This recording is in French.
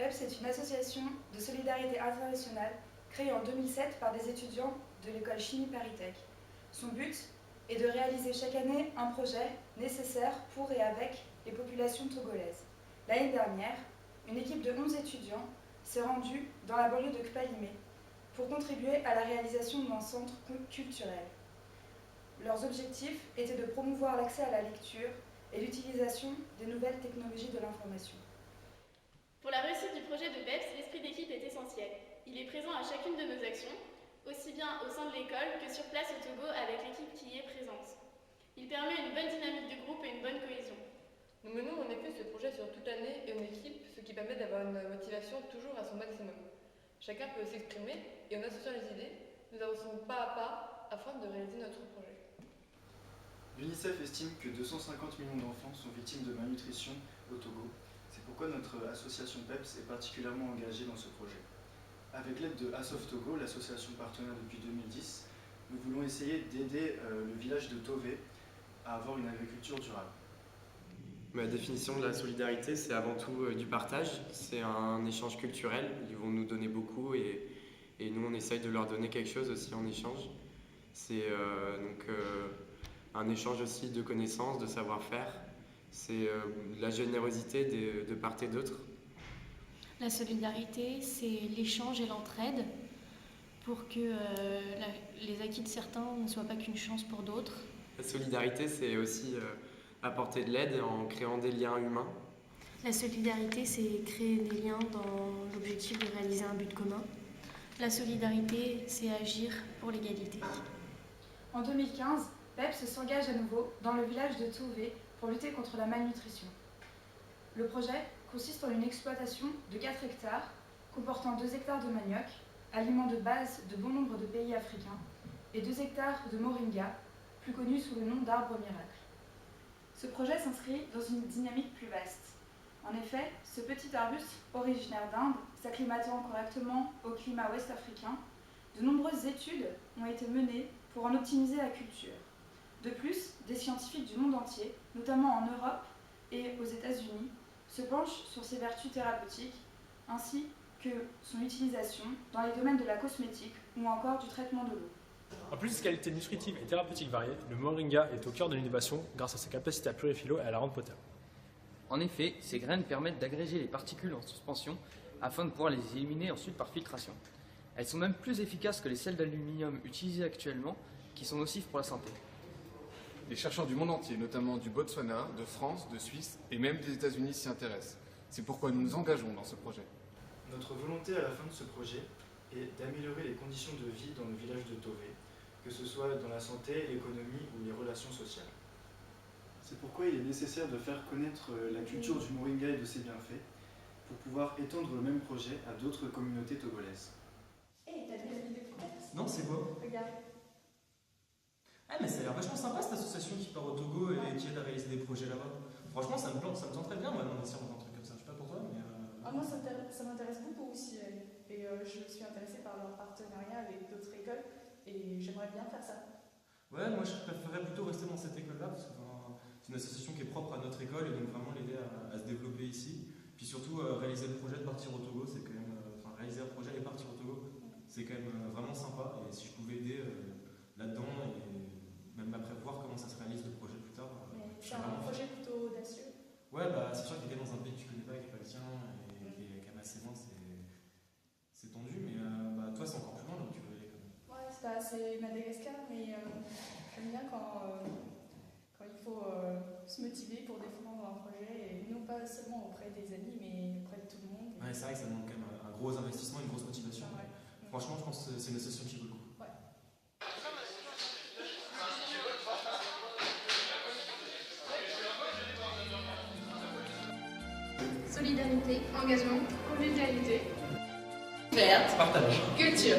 PEPS est une association de solidarité internationale créée en 2007 par des étudiants de l'école Chimie ParisTech. Son but est de réaliser chaque année un projet nécessaire pour et avec les populations togolaises. L'année dernière, une équipe de 11 étudiants s'est rendue dans la banlieue de Kpalimé pour contribuer à la réalisation d'un centre culturel. Leurs objectifs étaient de promouvoir l'accès à la lecture et l'utilisation des nouvelles technologies de l'information. Pour la réussite du projet de PEPS, l'esprit d'équipe est essentiel. Il est présent à chacune de nos actions, aussi bien au sein de l'école que sur place au Togo avec l'équipe qui y est présente. Il permet une bonne dynamique du groupe et une bonne cohésion. Nous menons en effet ce projet sur toute l'année et en équipe, ce qui permet d'avoir une motivation toujours à son maximum. Chacun peut s'exprimer et en associant les idées, nous avançons pas à pas afin de réaliser notre projet. L'UNICEF estime que 250 millions d'enfants sont victimes de malnutrition au Togo. C'est pourquoi notre association PEPS est particulièrement engagée dans ce projet. Avec l'aide de ASOF Togo, l'association partenaire depuis 2010, nous voulons essayer d'aider le village de Tové à avoir une agriculture durable. Ma définition de la solidarité, c'est avant tout du partage, c'est un échange culturel, ils vont nous donner beaucoup et nous on essaye de leur donner quelque chose aussi en échange. C'est un échange aussi de connaissances, de savoir-faire, c'est la générosité de part et d'autre. La solidarité, c'est l'échange et l'entraide pour que les acquis de certains ne soient pas qu'une chance pour d'autres. La solidarité, c'est aussi apporter de l'aide en créant des liens humains. La solidarité, c'est créer des liens dans l'objectif de réaliser un but commun. La solidarité, c'est agir pour l'égalité. En 2015, PEPS s'engage à nouveau dans le village de Tové pour lutter contre la malnutrition. Le projet consiste en une exploitation de 4 hectares, comportant 2 hectares de manioc, aliment de base de bon nombre de pays africains, et 2 hectares de moringa, plus connu sous le nom d'arbre miracle. Ce projet s'inscrit dans une dynamique plus vaste. En effet, ce petit arbuste originaire d'Inde, s'acclimatant correctement au climat ouest-africain, de nombreuses études ont été menées pour en optimiser la culture. De plus, des scientifiques du monde entier, notamment en Europe et aux États-Unis, se penchent sur ses vertus thérapeutiques, ainsi que son utilisation dans les domaines de la cosmétique ou encore du traitement de l'eau. En plus de ses qualités nutritives et thérapeutiques variées, le moringa est au cœur de l'innovation grâce à sa capacité à purifier l'eau et à la rendre potable. En effet, ces graines permettent d'agréger les particules en suspension afin de pouvoir les éliminer ensuite par filtration. Elles sont même plus efficaces que les sels d'aluminium utilisés actuellement, qui sont nocifs pour la santé. Les chercheurs du monde entier, notamment du Botswana, de France, de Suisse et même des États-Unis s'y intéressent. C'est pourquoi nous nous engageons dans ce projet. Notre volonté à la fin de ce projet est d'améliorer les conditions de vie dans le village de Tové, que ce soit dans la santé, l'économie ou les relations sociales. C'est pourquoi il est nécessaire de faire connaître la culture du moringa et de ses bienfaits pour pouvoir étendre le même projet à d'autres communautés togolaises. Hey, t'as vu la vidéo de PEPS ? Non, c'est quoi ? Regarde. Ah mais ça a l'air vachement sympa cette association qui part au Togo et qui aide à réaliser des projets là-bas. Franchement ça me tente très bien moi d'investir dans un truc comme ça, je sais pas pour toi mais... Moi ça m'intéresse beaucoup aussi et je suis intéressée par leur partenariat avec d'autres écoles et j'aimerais bien faire ça. Ouais, moi je préférerais plutôt rester dans cette école là parce que c'est une association qui est propre à notre école et donc vraiment l'aider à se développer ici. Puis surtout réaliser le projet de partir au Togo, c'est quand même... réaliser un projet et partir au Togo, c'est quand même vraiment sympa et si je pouvais aider là-dedans et même après voir comment ça se réalise le projet plus tard. C'est un projet plutôt audacieux. Ouais, bah c'est sûr qu'il est dans un pays que tu connais pas, qui n'est pas le tien et qui est quand même assez loin, c'est tendu, mais toi c'est encore plus loin donc tu veux aller quand même. Ouais, c'est Madagascar, mais j'aime bien quand il faut se motiver pour défendre un projet, et non pas seulement auprès des amis, mais auprès de tout le monde. Ouais, c'est vrai que ça demande quand même un gros investissement, une grosse motivation. Ouais. Franchement, je pense que c'est une association qui vaut le coup. Ouais. Solidarité, engagement, convivialité, Partage. culture.